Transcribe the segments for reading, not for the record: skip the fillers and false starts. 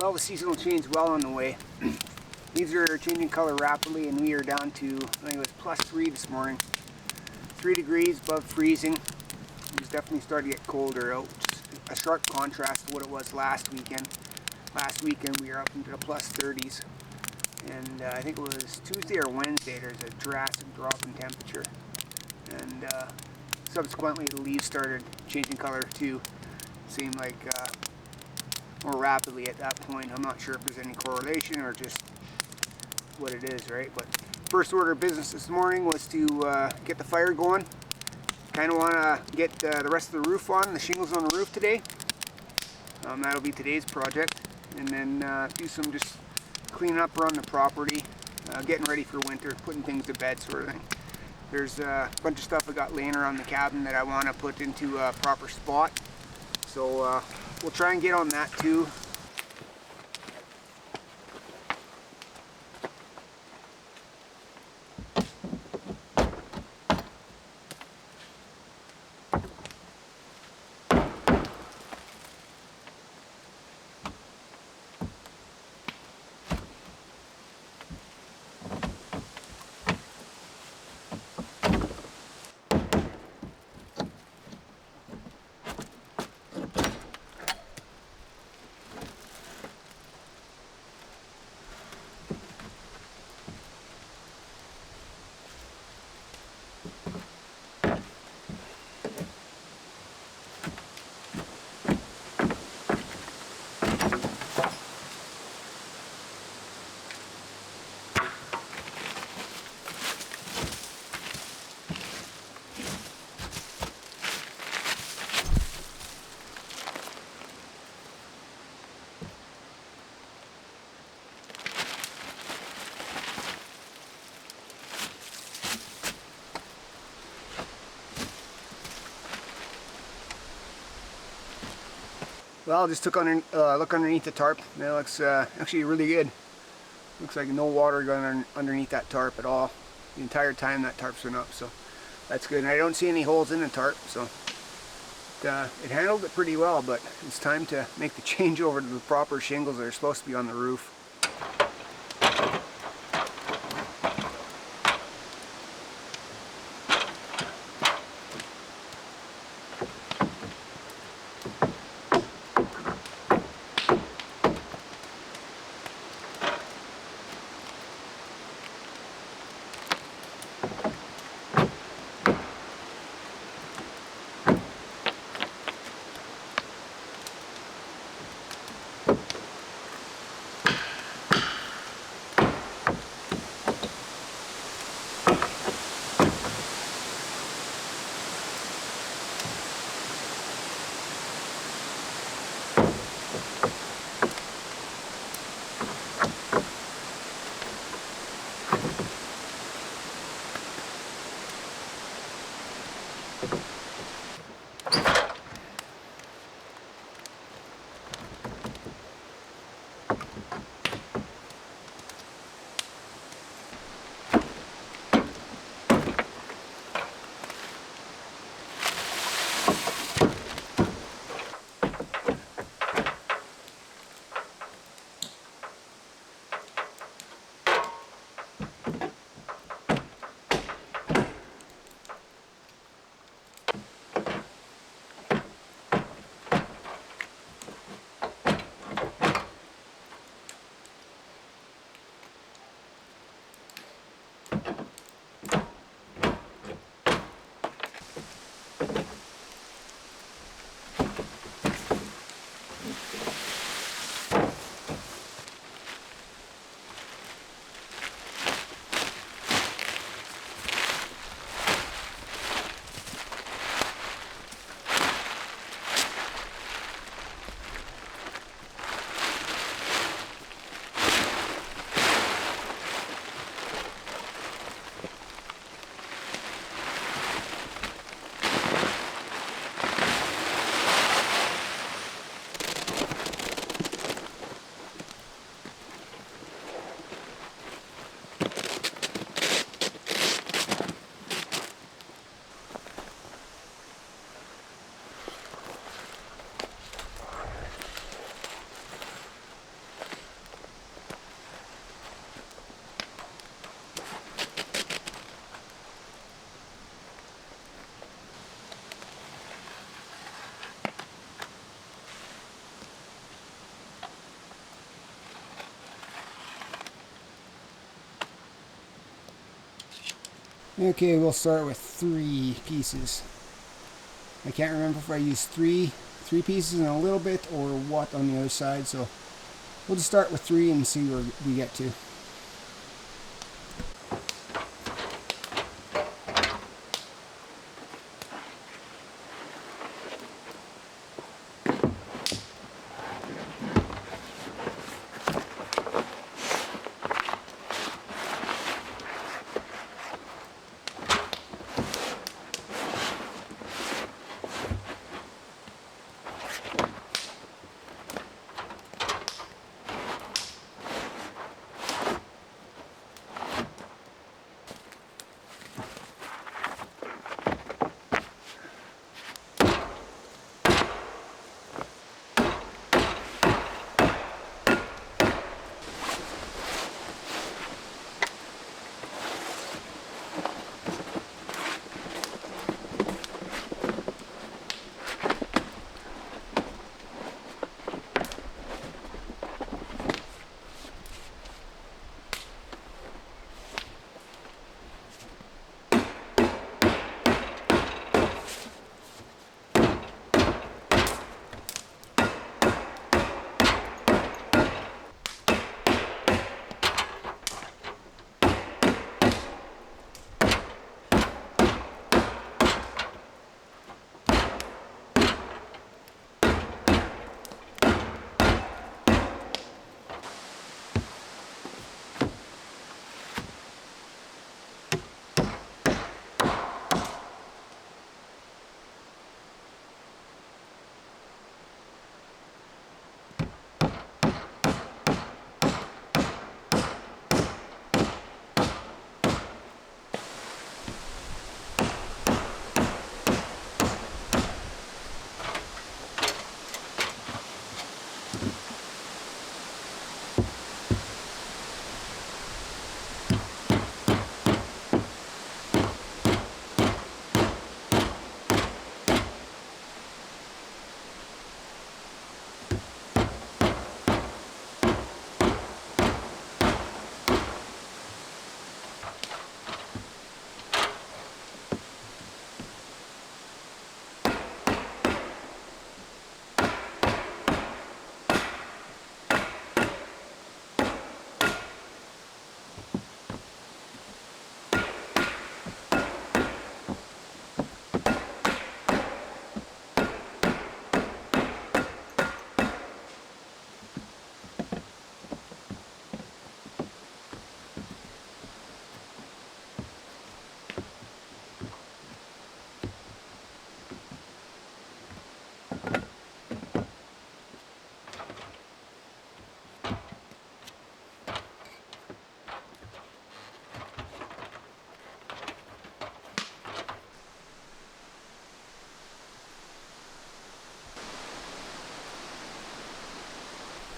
Well, the seasonal change well on the way. These are changing color rapidly, and we are down to, I think it was +3 this morning. 3 degrees above freezing. It's definitely starting to get colder out, which is a sharp contrast to what it was last weekend. Last weekend we were up into the +30s, and I think it was Tuesday or Wednesday there's a drastic drop in temperature, and subsequently the leaves started changing color too. Seemed like more rapidly at that point. I'm not sure if there's any correlation or just what it is, right? But first order of business this morning was to get the fire going. Kind of want to get the rest of the roof on, the shingles on the roof today. That'll be today's project. And then do some just cleaning up around the property, getting ready for winter, putting things to bed sort of thing. There's a bunch of stuff I got laying around the cabin that I want to put into a proper spot. So we'll try and get on that too. Well, just took on look underneath the tarp. It looks actually really good. Looks like no water going underneath that tarp at all. The entire time that tarp's been up, so that's good. And I don't see any holes in the tarp, so it handled it pretty well. But it's time to make the change over to the proper shingles that are supposed to be on the roof. Okay, we'll start with 3 pieces. I can't remember if I used three pieces and a little bit or what on the other side, so we'll just start with 3 and see where we get to.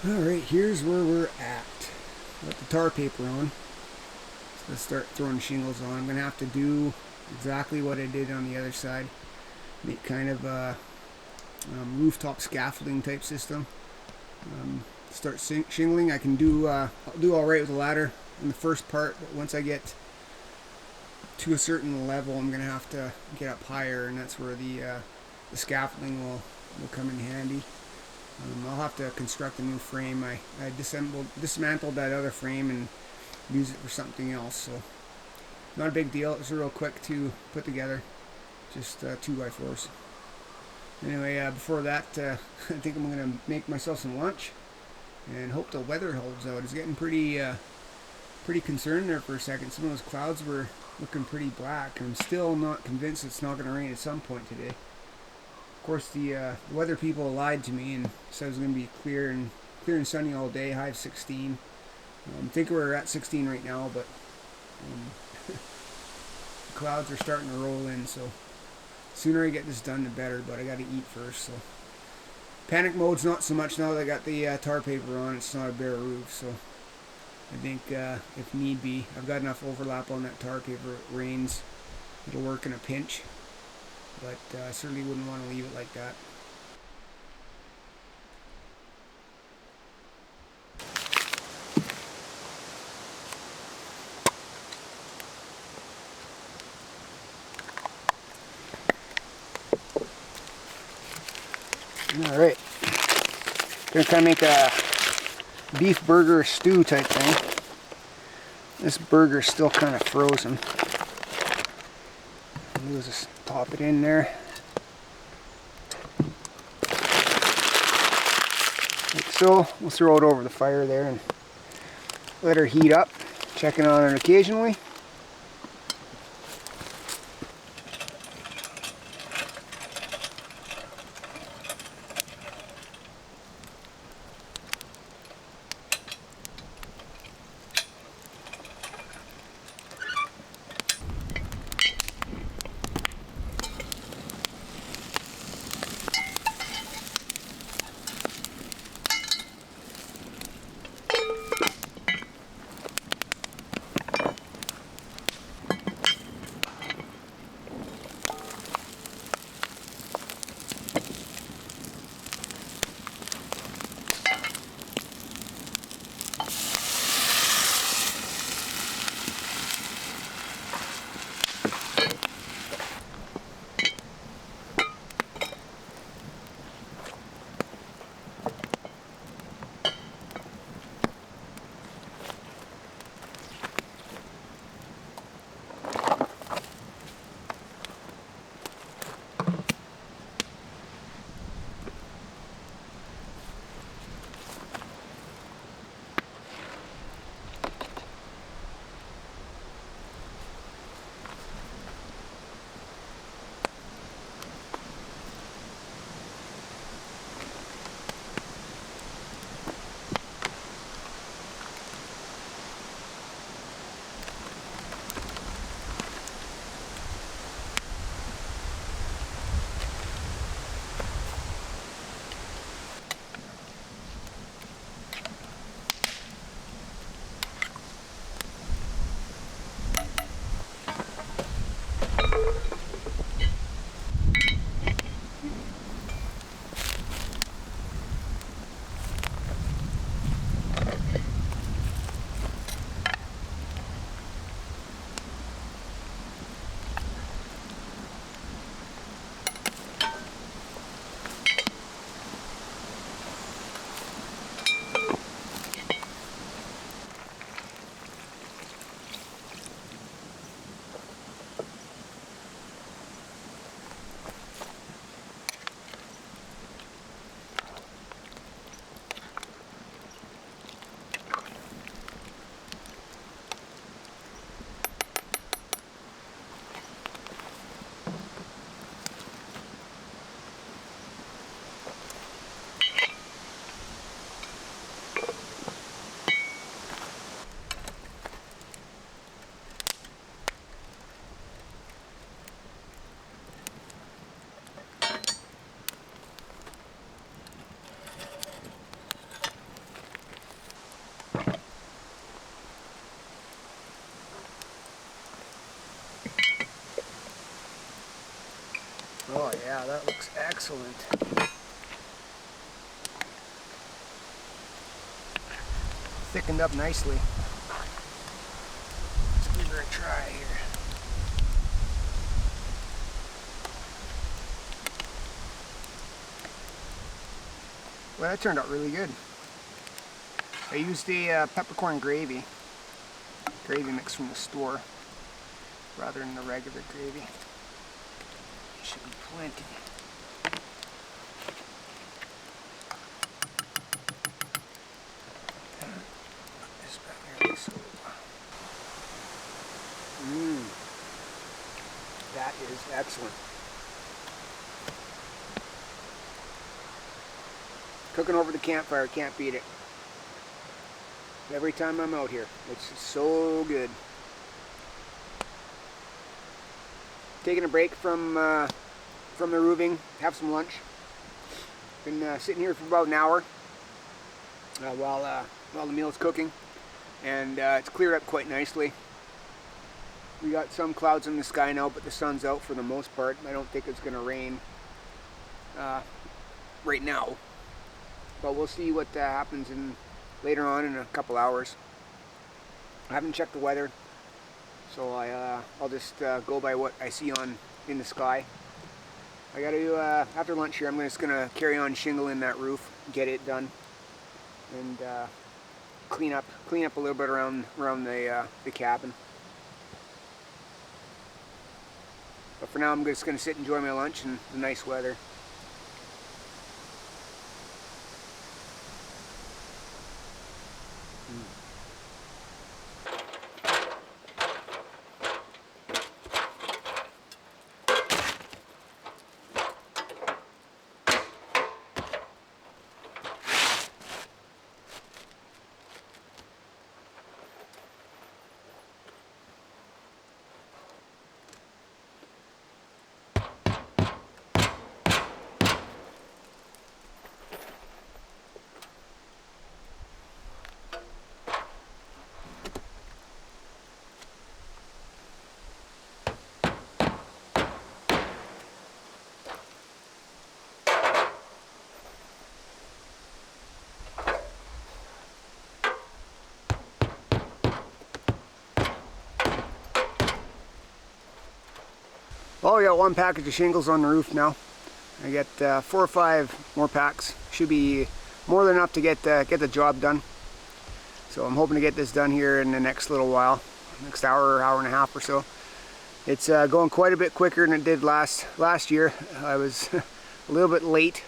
Alright, here's where we're at. Got the tar paper on. So let's start throwing shingles on. I'm going to have to do exactly what I did on the other side. Make kind of a rooftop scaffolding type system. Start shingling. I can do I'll do alright with the ladder in the first part, but once I get to a certain level I'm going to have to get up higher, and that's where the scaffolding will come in handy. I'll have to construct a new frame. I dismantled that other frame and use it for something else, so not a big deal. It's real quick to put together, just 2x4s. Anyway, before that, I think I'm going to make myself some lunch and hope the weather holds out. It's getting pretty concerned there for a second. Some of those clouds were looking pretty black. I'm still not convinced it's not going to rain at some point today. Of course, the weather people lied to me and said it was going to be clear and sunny all day, high of 16. I think we're at 16 right now, but the clouds are starting to roll in, so the sooner I get this done, the better, but I got to eat first. So panic mode's not so much now that I got the tar paper on. It's not a bare roof, so I think if need be, I've got enough overlap on that tar paper. It rains, it'll work in a pinch. But I certainly wouldn't want to leave it like that. All right. Gonna kind of make a beef burger stew type thing. This burger's still kind of frozen. We'll just pop it in there. Like so. We'll throw it over the fire there and let her heat up. Checking on it occasionally. Oh yeah, that looks excellent. Thickened up nicely. Let's give her a try here. Well, that turned out really good. I used a peppercorn gravy mix from the store rather than the regular gravy. Should be plenty. This back here, so. That is excellent. Cooking over the campfire, can't beat it. Every time I'm out here, it's so good. Taking a break from the roofing, have some lunch. Been sitting here for about an hour while the meal's cooking, and it's cleared up quite nicely. We got some clouds in the sky now, but the sun's out for the most part. I don't think it's going to rain right now, but we'll see what happens later on in a couple hours. I haven't checked the weather, so I'll just go by what I see in the sky. I got to after lunch here. I'm just gonna carry on shingling that roof, get it done, and clean up a little bit around the cabin. But for now, I'm just gonna sit and enjoy my lunch and the nice weather. Well, I got one package of shingles on the roof now. I got 4 or 5 more packs. Should be more than enough to get the job done. So I'm hoping to get this done here in the next little while, next hour and a half or so. It's going quite a bit quicker than it did last year. I was a little bit late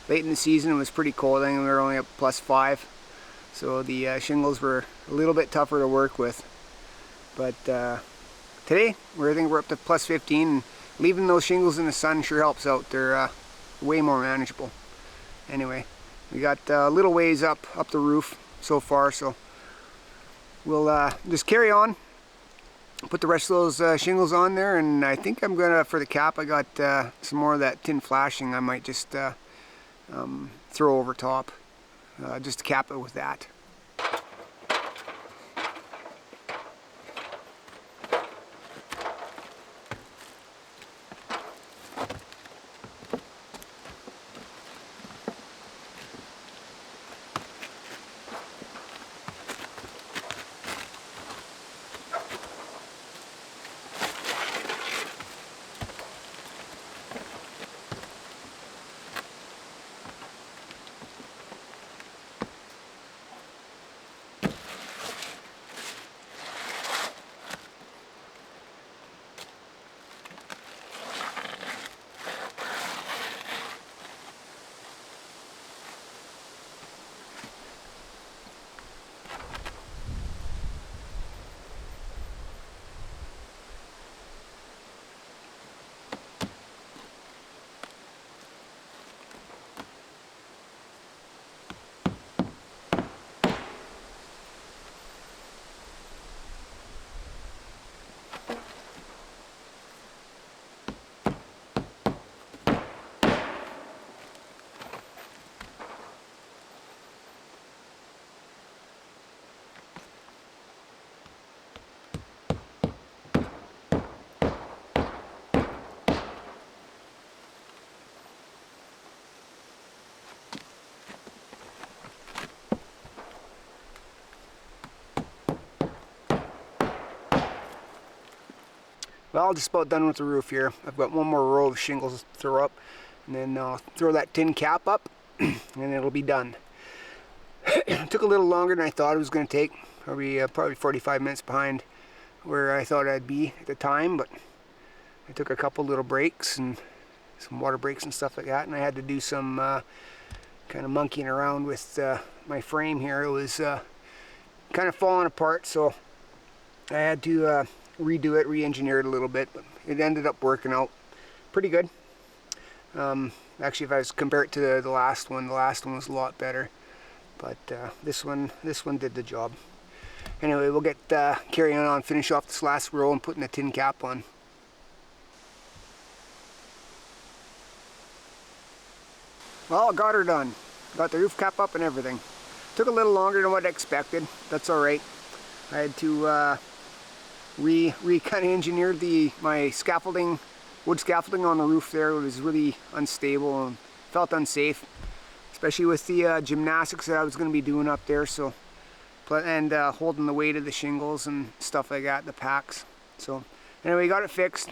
in the season. It was pretty cold. I think we were only up +5, so the shingles were a little bit tougher to work with. But today, I think we're up to +15, and leaving those shingles in the sun sure helps out. They're way more manageable. Anyway, we got a little ways up the roof so far, so we'll just carry on, put the rest of those shingles on there, and I think I'm gonna, for the cap, I got some more of that tin flashing I might just throw over top, just to cap it with that. Well, just about done with the roof here. I've got one more row of shingles to throw up, and then I'll throw that tin cap up, and it'll be done. It took a little longer than I thought it was going to take. Probably 45 minutes behind where I thought I'd be at the time, but I took a couple little breaks and some water breaks and stuff like that, and I had to do some kind of monkeying around with my frame here. It was kind of falling apart, so I had to redo it, re-engineer it a little bit, but it ended up working out pretty good. Actually, if I was to compare it to the last one was a lot better, but this one did the job. Anyway, we'll get carrying on, finish off this last row and putting the tin cap on. Well, I got her done. Got the roof cap up and everything. Took a little longer than what I expected. That's alright. I had to kind of engineered my scaffolding, wood scaffolding on the roof there. It was really unstable and felt unsafe, especially with the gymnastics that I was going to be doing up there. So, and holding the weight of the shingles and stuff like that, the packs. So anyway, got it fixed.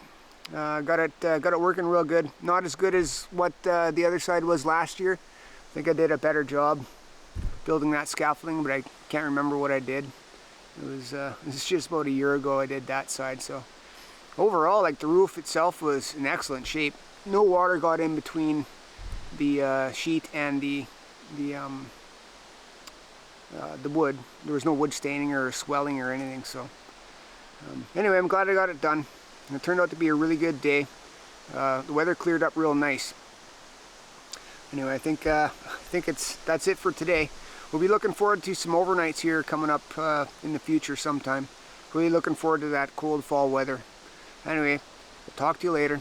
Got it working real good. Not as good as what the other side was last year. I think I did a better job building that scaffolding, but I can't remember what I did. It was just about a year ago I did that side. So overall, like, the roof itself was in excellent shape. No water got in between the sheet and the wood. There was no wood staining or swelling or anything. So anyway, I'm glad I got it done. And it turned out to be a really good day. The weather cleared up real nice. Anyway, I think that's it for today. We'll be looking forward to some overnights here coming up in the future sometime. Really looking forward to that cold fall weather. Anyway, I'll talk to you later.